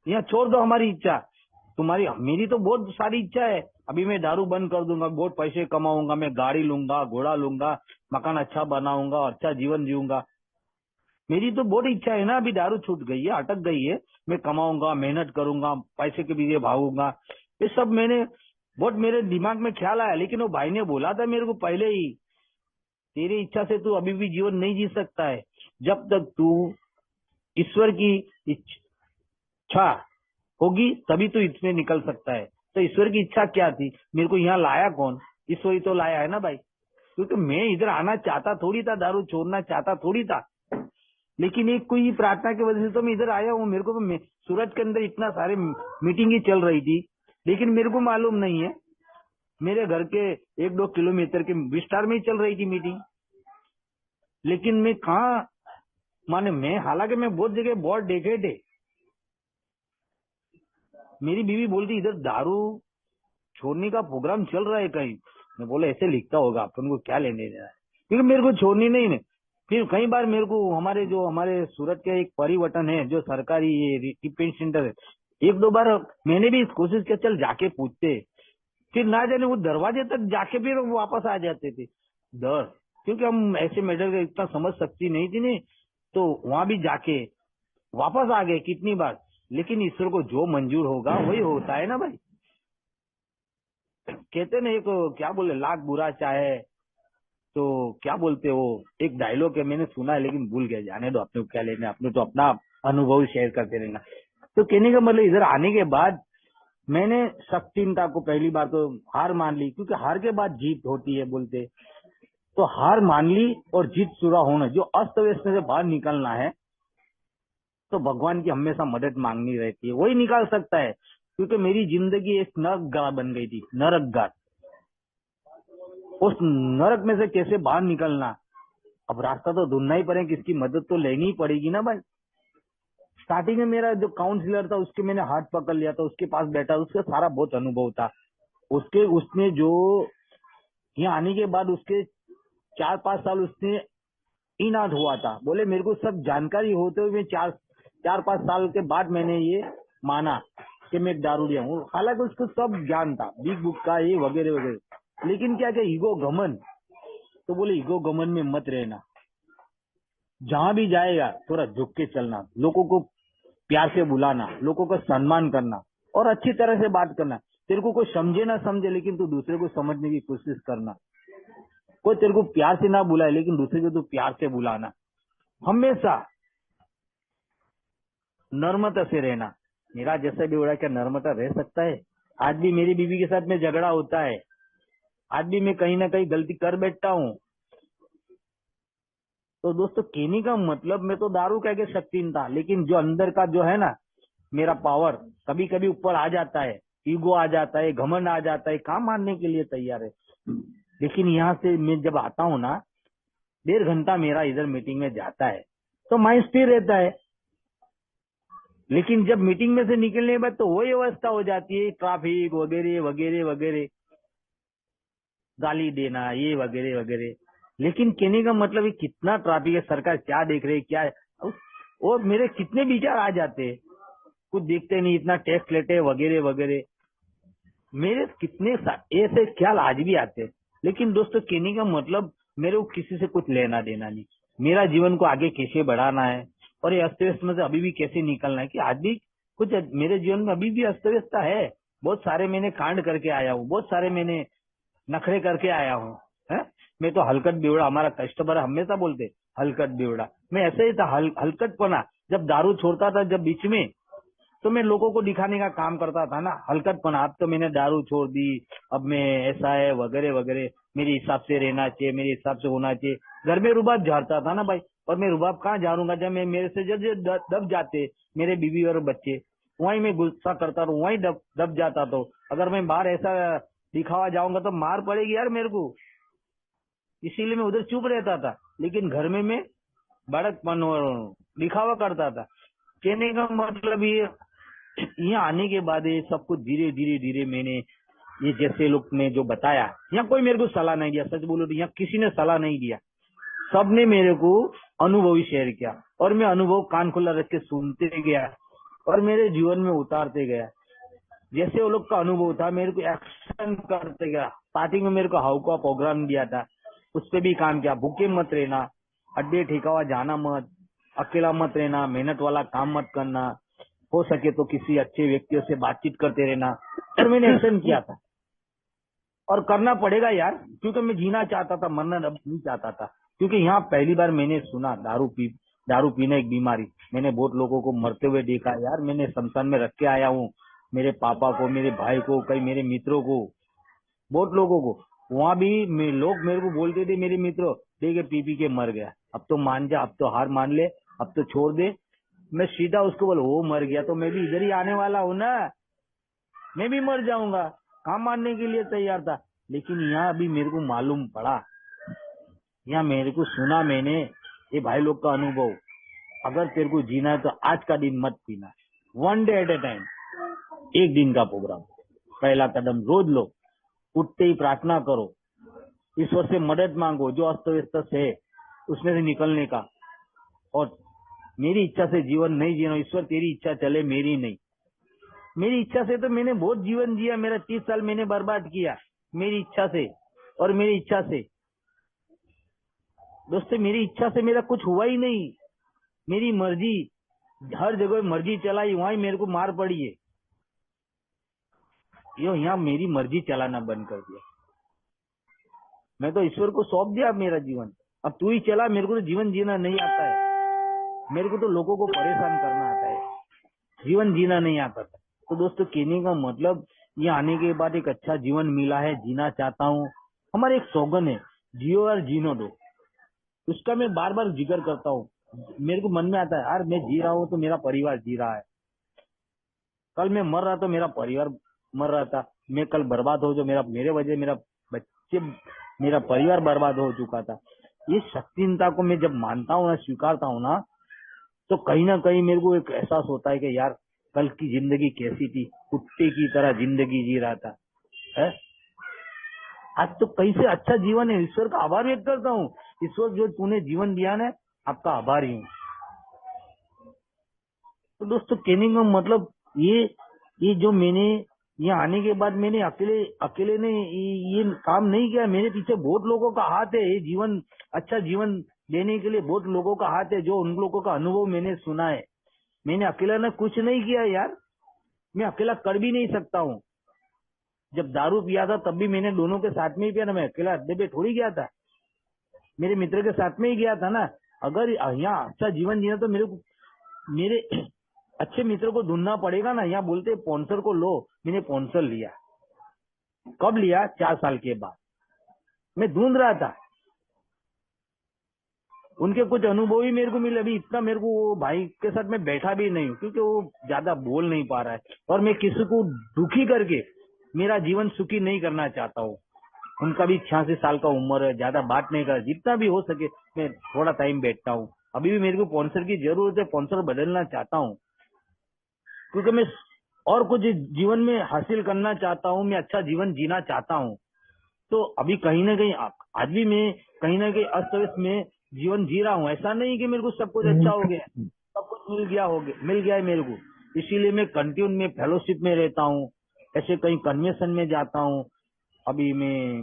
यहाँ छोड़ दो हमारी इच्छा। तुम्हारी मेरी तो बहुत सारी इच्छा है। अभी मैं दारू बंद कर दूंगा, बहुत पैसे कमाऊंगा, मैं गाड़ी लूंगा, घोड़ा लूंगा, मकान अच्छा बनाऊंगा और अच्छा जीवन जीऊंगा। मेरी तो बहुत इच्छा है ना। अभी दारू छूट गई है, अटक गई है, मैं कमाऊंगा, मेहनत करूंगा, पैसे के पीछे भागूंगा। ये सब मैंने बहुत मेरे दिमाग में ख्याल आया। लेकिन वो भाई ने बोला था मेरे को पहले ही, तेरी इच्छा से तू अभी भी जीवन नहीं जी सकता है। जब तक तू ईश्वर की इच्छा होगी तभी तो इसमें निकल सकता है। तो ईश्वर की इच्छा क्या थी? मेरे को यहाँ लाया कौन? ईश्वर ही तो लाया है ना भाई। क्योंकि मैं इधर आना चाहता थोड़ी था, दारू छोड़ना चाहता थोड़ी था। लेकिन एक कोई प्रार्थना की वजह से तो मैं इधर आया हूँ। मेरे को तो सूरत के अंदर इतना सारे मीटिंग ही चल रही थी, लेकिन मेरे को मालूम नहीं है मेरे घर के 1-2 किलोमीटर के विस्तार में ही चल रही थी मीटिंग। लेकिन मैं कहा माने मैं, हालांकि मैं बहुत जगह बोर्ड देखे थे। मेरी बीवी बोलती इधर दारू छोड़ने का प्रोग्राम चल रहा है कहीं। मैं बोला ऐसे लिखता होगा, अपन को क्या लेने देना है, क्योंकि मेरे को छोड़नी नहीं है। फिर कई बार मेरे को हमारे सूरत के एक परिवर्तन है जो सरकारी रिपेंट सेंटर है, 1-2 बार मैंने भी कोशिश की चल जाके पूछते। फिर ना जाने वो दरवाजे तक जाके फिर वापस आ जाते थे डर, क्योंकि हम ऐसे मैटर का इतना समझ सकती नहीं थी नहीं। तो वहां भी जाके वापस आ गए कितनी बार। लेकिन ईश्वर को जो मंजूर होगा वही होता है ना भाई। कहते ना एक क्या बोले, लाख बुरा चाहे तो क्या बोलते हो, एक डायलॉग है मैंने सुना है लेकिन भूल गया। जाने दो, अपने को क्या लेना, अपने तो अपना अनुभव शेयर करते रहना। तो कहने का मतलब इधर आने के बाद मैंने शक्तिनता को पहली बार तो हार मान ली, क्योंकि हार के बाद जीत होती है बोलते। तो हार मान ली और जीत शुरू होना, जो अस्त व्यस्त से बाहर निकलना है तो भगवान की हमेशा मदद मांगनी रहती है, वही निकाल सकता है। क्योंकि मेरी जिंदगी एक नरक गाड़ बन गई थी, नरक गाड़। उस नरक में से कैसे बाहर निकलना, अब रास्ता तो ढूंढना ही पड़ेगा, किसकी मदद तो लेनी ही पड़ेगी ना भाई। स्टार्टिंग में मेरा जो काउंसलर था उसके मैंने हाथ पकड़ लिया था, उसके पास बैठा, उसका सारा बहुत अनुभव था। उसने जो यहाँ आने के बाद उसके 4-5 साल उसने इनाद हुआ था। बोले मेरे को सब जानकारी होते हुए 4-5 साल के बाद मैंने ये माना कि मैं दारूडिया हूँ। हालांकि उसको सब ज्ञान था, बिग बुक का ये वगैरह वगैरह। लेकिन क्या ईगो घमन, तो बोले ईगो घमन में मत रहना, जहां भी जाएगा थोड़ा झुक के चलना, लोगों को प्यार से बुलाना, लोगों का सम्मान करना और अच्छी तरह से बात करना। तेरे को कोई समझे ना समझे, लेकिन तू दूसरे को समझने की कोशिश करना। कोई तेरे को प्यार से ना बुलाए, लेकिन दूसरे को तू प्यार से बुलाना। हमेशा नर्मता से रहना। मेरा जैसा भी हो रहा है, क्या नर्मता रह सकता है? आज भी मेरी बीवी के साथ में झगड़ा होता है, आज भी मैं कहीं ना कहीं गलती कर बैठता हूँ। तो दोस्तों कहने का मतलब, मैं तो दारू कह के शक्तिहीन था, लेकिन जो अंदर का जो है ना मेरा पावर, कभी कभी ऊपर आ जाता है, ईगो आ जाता है, घमंड आ जाता है, काम मारने के लिए तैयार है। लेकिन यहाँ से मैं जब आता हूँ ना, 1.5 घंटा मेरा इधर मीटिंग में जाता है तो माइंड स्थिर रहता है। लेकिन जब मीटिंग में से निकलने के बाद तो वही अवस्था हो जाती है, ट्रैफिक वगैरह वगैरह वगैरह, गाली देना, ये वगैरह वगैरह। लेकिन कहने का मतलब है कितना ट्रैफिक है, सरकार क्या देख रही है, क्या है। और मेरे कितने विचार आ जाते हैं, कुछ देखते नहीं, इतना टैक्स लेते वगैरह वगैरह। मेरे कितने ऐसे ख्याल आज भी आते हैं। लेकिन दोस्तों कहने का मतलब, मेरे को किसी से कुछ लेना देना नहीं। मेरा जीवन को आगे कैसे बढ़ाना है और ये अस्त व्यस्त में से अभी भी कैसे निकलना है, कि आज भी कुछ मेरे जीवन में अभी भी अस्त व्यस्त है। बहुत सारे मैंने कांड करके आया हूँ, बहुत सारे मैंने नखरे करके आया हूँ। मैं तो हलकट बेवड़ा, हमारा कस्टमर हमेशा बोलते हलकट बेवड़ा। मैं ऐसे ही था, हलकटपना। जब दारू छोड़ता था जब बीच में, तो मैं लोगों को दिखाने का काम करता था ना, हलकटपना। अब तो मैंने दारू छोड़ दी, अब मैं ऐसा है वगैरह वगैरह, मेरे हिसाब से रहना चाहिए, मेरे हिसाब से होना चाहिए। घर में रुबाब झाड़ता था ना भाई, और मैं रुबाब कहाँ झाड़ूंगा जब मैं मेरे से जब दब जाते मेरे बीवी और बच्चे, वहीं मैं गुस्सा करता था, वहीं दब जाता। तो अगर मैं बाहर ऐसा दिखावा जाऊंगा तो मार पड़ेगी यार मेरे को, इसीलिए मैं उधर चुप रहता था। लेकिन घर में मैं बड़कपन और दिखावा करता था। कहने का मतलब ये, यहाँ आने के बाद ये सब कुछ धीरे धीरे धीरे मैंने, ये जैसे लोग ने जो बताया, यहाँ कोई मेरे को सलाह नहीं दिया, सच बोलो तो यहाँ किसी ने सलाह नहीं दिया, सबने मेरे को अनुभव ही शेयर किया, और मैं अनुभव कान खुला रख के सुनते गया और मेरे जीवन में उतारते गया। जैसे वो लोग का अनुभव था मेरे को एक्शन करते गया। स्टार्टिंग में मेरे को हाउ का प्रोग्राम दिया था, उस पर भी काम किया। भूखे मत रहना, अड्डे ठिकावा जाना मत, अकेला मत रहना, मेहनत वाला काम मत करना, हो सके तो किसी अच्छे व्यक्तियों से बातचीत करते रहना, और मैंने एक्शन किया था। और करना पड़ेगा यार, क्योंकि मैं जीना चाहता था, मरना नहीं चाहता था। क्योंकि यहाँ पहली बार मैंने सुना दारू पीना एक बीमारी। मैंने बहुत लोगों को मरते हुए देखा यार, मैंने शमशान में रख के आया हूँ, मेरे पापा को, मेरे भाई को, कई मेरे मित्रों को, बहुत लोगों को। वहाँ भी लोग मेरे को बोलते थे, मेरे मित्र, देखे पी पी के मर गया, अब तो मान जा, अब तो हार मान ले, अब तो छोड़ दे। मैं सीधा उसको बोला, वो मर गया तो मैं भी इधर ही आने वाला हूँ ना, मैं भी मर जाऊंगा, काम मानने के लिए तैयार था। लेकिन यहाँ अभी मेरे को मालूम पड़ा, यहाँ मेरे को सुना मैंने, ये भाई लोग का अनुभव, अगर तेरे को जीना है तो आज का दिन मत पीना, one day at A time, एक दिन का प्रोग्राम, पहला कदम रोज लो, उठते ही प्रार्थना करो, ईश्वर से मदद मांगो, जो अस्त व्यस्त है उसमें से निकलने का। और मेरी इच्छा से जीवन नहीं जीना, ईश्वर तेरी इच्छा चले, मेरी नहीं। मेरी इच्छा से तो मैंने बहुत जीवन जिया, मेरा 30 साल मैंने बर्बाद किया मेरी इच्छा से। और मेरी इच्छा से दोस्तों, मेरी इच्छा से मेरा कुछ हुआ ही नहीं, मेरी मर्जी, हर जगह मर्जी चलाई, वहां मेरे को मार पड़ी है। यो यहाँ मेरी मर्जी चलाना बंद कर दिया, मैं तो ईश्वर को सौंप दिया मेरा जीवन, अब तू ही चला, मेरे को तो जीवन जीना नहीं आता है, मेरे को तो लोगों को परेशान करना आता है, जीवन जीना नहीं आता था। तो दोस्तों, कहने का मतलब, ये आने के बाद एक अच्छा जीवन मिला है, जीना चाहता हूँ। हमारे एक स्लोगन है, जियो और जीनो दो, उसका मैं बार बार जिक्र करता हूँ। मेरे को मन में आता है, यार मैं जी रहा हूँ तो मेरा परिवार जी रहा है, कल मैं मर रहा तो मेरा परिवार मर रहा था, मैं कल बर्बाद हो जो मेरे वजह मेरा बच्चे, मेरा परिवार बर्बाद हो चुका था। ये शक्तिहीनता को मैं जब मानता हूँ ना, स्वीकारता हूँ ना, तो कहीं ना कहीं मेरे को एक एहसास होता है कि यार कल की जिंदगी कैसी थी, कुत्ते की तरह जिंदगी जी रहा था, है? आज तो कहीं से अच्छा जीवन है, ईश्वर का आभार व्यक्त करता हूँ। ईश्वर, जो तूने जीवन दिया ना, आपका आभारी हूँ। तो दोस्तों, कहने का मतलब, ये जो मैंने, ये आने के बाद मैंने अकेले अकेले ने ये काम नहीं किया, मेरे पीछे बहुत लोगों का हाथ है। ये जीवन, अच्छा जीवन देने के लिए बहुत लोगों का हाथ है, जो उन लोगों का अनुभव मैंने सुना है। मैंने अकेला ने कुछ नहीं किया यार, मैं अकेला कर भी नहीं सकता हूँ। जब दारू पिया था तब भी मैंने दोनों के साथ में ही पिया ना, मैं अकेला अड्डे पे थोड़ी गया था, मेरे मित्र के साथ में ही गया था ना। अगर यहाँ अच्छा जीवन जीना तो मेरे को मेरे अच्छे मित्र को ढूंढना पड़ेगा ना। यहाँ बोलते स्पॉन्सर को लो, मैंने स्पॉन्सर लिया, कब लिया? 4 साल के बाद। मैं ढूंढ रहा था, उनके कुछ अनुभव ही मेरे को मिले। अभी इतना मेरे को वो भाई के साथ मैं बैठा भी नहीं हूँ, क्योंकि वो ज्यादा बोल नहीं पा रहा है, और मैं किसी को दुखी करके मेरा जीवन सुखी नहीं करना चाहता हूँ। उनका भी 86 साल का उम्र है, ज्यादा बात नहीं कर, जितना भी हो सके मैं थोड़ा टाइम बैठता हूँ। अभी भी मेरे को स्पॉन्सर की जरूरत है, स्पॉन्सर बदलना चाहता हूँ, क्योंकि मैं और कुछ जीवन में हासिल करना चाहता हूँ, मैं अच्छा जीवन जीना चाहता हूँ। तो अभी कहीं ना कहीं आज भी मैं कहीं ना कहीं अस्त व्यस्त में जीवन जी रहा हूँ। ऐसा नहीं कि मेरे को सब कुछ अच्छा हो गया, सब कुछ मिल गया है मेरे को। इसीलिए मैं कंटिन्यू में फेलोशिप में रहता हूँ, ऐसे कहीं कन्वेंशन में जाता हूँ। अभी मैं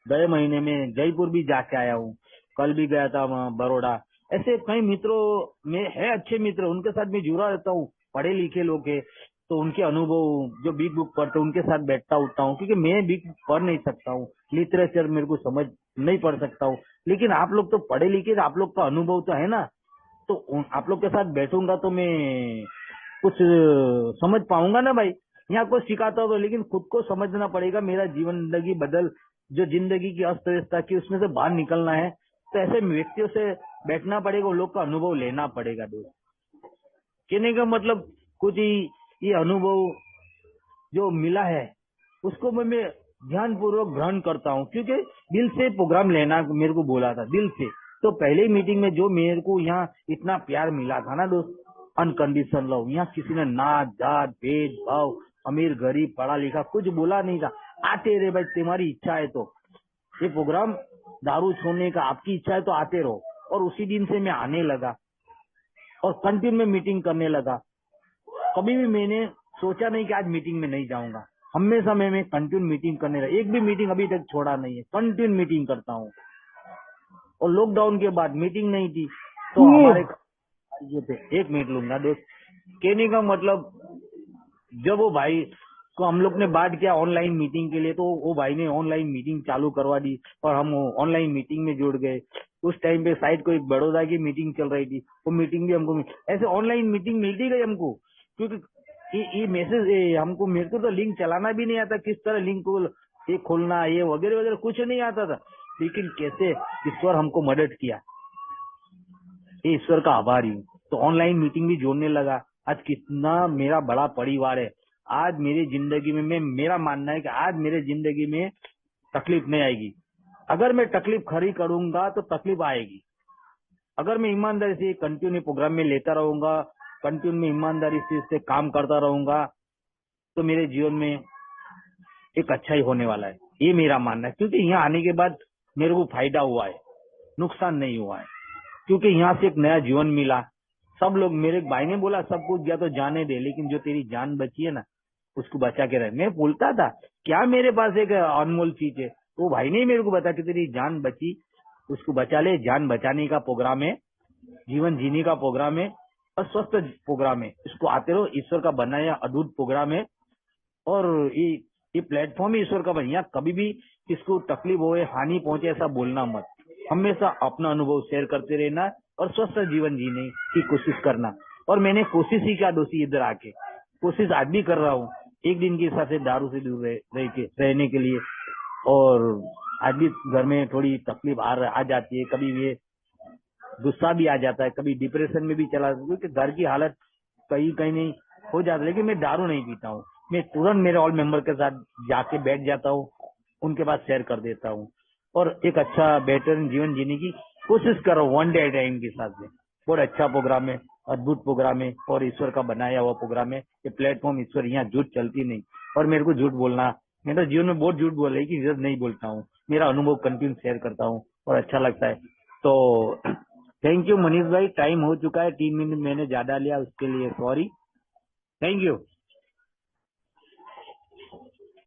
गए महीने में जयपुर भी जाके आया हूँ, कल भी गया था वहाँ बड़ौदा। ऐसे कई मित्रों में है, अच्छे मित्र, उनके साथ मैं जुड़ा रहता हूँ, पढ़े लिखे लोग है, तो उनके अनुभव, जो बिग बुक पढ़ते उनके साथ बैठता उठता हूँ, क्योंकि मैं बिग पढ़ नहीं सकता हूँ, लिटरेचर मेरे को समझ नहीं पढ़ सकता हूँ। लेकिन आप लोग तो पढ़े लिखे, आप लोग का अनुभव तो है ना, तो आप लोग के साथ बैठूंगा तो मैं कुछ समझ पाऊंगा ना भाई। यहाँ को सिखाता हो, लेकिन खुद को समझना पड़ेगा। मेरा जीवन जिंदगी जो जिंदगी की अस्त व्यवस्था की, उसमें से बाहर निकलना है, तो ऐसे व्यक्तियों से बैठना पड़ेगा, उन लोग का अनुभव लेना पड़ेगा। दोस्त, कहने का मतलब कुछ ही, ये अनुभव जो मिला है उसको मैं ध्यान पूर्वक ग्रहण करता हूँ, क्योंकि दिल से प्रोग्राम लेना मेरे को बोला था, दिल से। तो पहले मीटिंग में जो मेरे को यहाँ इतना प्यार मिला था ना दोस्त, अनकंडीशनल लव, यहाँ किसी ने नात जात भेदभाव अमीर गरीब पढ़ा लिखा कुछ बोला नहीं था। आते रहे भाई, तुम्हारी इच्छा है तो ये प्रोग्राम दारू छोड़ने का, आपकी इच्छा है तो आते रहो। और उसी दिन से मैं आने लगा और कंटिन्यू में मीटिंग करने लगा। कभी भी मैंने सोचा नहीं कि आज मीटिंग में नहीं जाऊंगा, हमेशा मैं कंटिन्यू मीटिंग करने लगा। एक भी मीटिंग अभी तक छोड़ा नहीं है, कंटिन्यू मीटिंग करता हूँ। और लॉकडाउन के बाद मीटिंग नहीं थी तो हमारे ये थे, 1 मिनट लूंगा दोस्त। कहने का मतलब, जब वो भाई को हम लोग ने बात किया ऑनलाइन मीटिंग के लिए, तो वो भाई ने ऑनलाइन मीटिंग चालू करवा दी और हम ऑनलाइन मीटिंग में जुड़ गए। उस टाइम पे शायद कोई बड़ौदा की मीटिंग चल रही थी, वो मीटिंग भी हमको ऐसे ऑनलाइन मीटिंग मिलती गई हमको। क्योंकि ये मैसेज हमको, मेरे को तो लिंक चलाना भी नहीं आता, किस तरह लिंक को ये खोलना ये वगैरह वगैरह कुछ नहीं आता था। लेकिन कैसे ईश्वर हमको मदद किया, ये ईश्वर का आभारी हूँ। तो ऑनलाइन मीटिंग भी जोड़ने लगा। आज कितना मेरा बड़ा परिवार है। आज मेरी जिंदगी में मेरा मानना है कि आज मेरे जिंदगी में तकलीफ नहीं आएगी। अगर मैं तकलीफ खड़ी करूंगा तो तकलीफ आएगी। अगर मैं ईमानदारी से कंटिन्यू प्रोग्राम में लेता रहूंगा, कंटिन्यू में ईमानदारी से काम करता रहूंगा, तो मेरे जीवन में एक अच्छा ही होने वाला है, ये मेरा मानना है। क्योंकि यहाँ आने के बाद मेरे को फायदा हुआ है, नुकसान नहीं हुआ है। क्योंकि यहाँ से एक नया जीवन मिला। सब लोग, मेरे भाई ने बोला सब कुछ गया तो जाने दे, लेकिन जो तेरी जान बची है ना उसको बचा के रह। मैं बोलता था क्या मेरे पास एक अनमोल चीज है, तो भाई ने मेरे को बताया कि तेरी जान बची, उसको बचा ले। जान बचाने का प्रोग्राम है, जीवन जीने का प्रोग्राम है और स्वस्थ प्रोग्राम है। इसको आते रहो, ईश्वर का बनाया अद्भुत प्रोग्राम है। और ये प्लेटफॉर्म ही ईश्वर का बना। यहाँ कभी भी किसको तकलीफ हो, हानि पहुंचे ऐसा बोलना मत। हमेशा अपना अनुभव शेयर करते रहना और स्वस्थ जीवन जीने की कोशिश करना। और मैंने कोशिश ही क्या दोस्ती, इधर आके कोशिश आज भी कर रहा हूँ, एक दिन के हिसाब से दारू से दूर रहने के लिए। और आज भी घर में थोड़ी तकलीफ आ जाती है, कभी ये गुस्सा भी आ जाता है, कभी डिप्रेशन में भी चला जाता है, क्योंकि घर की हालत कहीं कहीं नहीं हो जाती। लेकिन मैं दारू नहीं पीता हूँ, मैं तुरंत मेरे ऑल मेंबर के साथ जाके बैठ जाता हूँ, उनके पास शेयर कर देता हूँ और एक अच्छा बेहतर जीवन जीने की कोशिश कर रहा हूँ, वन डे एट टाइम के हिसाब से। बहुत अच्छा प्रोग्राम है, अद्भुत प्रोग्राम है और ईश्वर का बनाया हुआ प्रोग्राम है। ये प्लेटफॉर्म ईश्वर, यहाँ झूठ चलती नहीं। और मेरे को झूठ बोलना, मेरा जीवन में बहुत झूठ बोल रही कि इधर नहीं बोलता हूँ, मेरा अनुभव कंटिन्यू शेयर करता हूँ और अच्छा लगता है। तो थैंक यू मनीष भाई, टाइम हो चुका है, 3 मिनट मैंने ज्यादा लिया उसके लिए सॉरी, थैंक यू।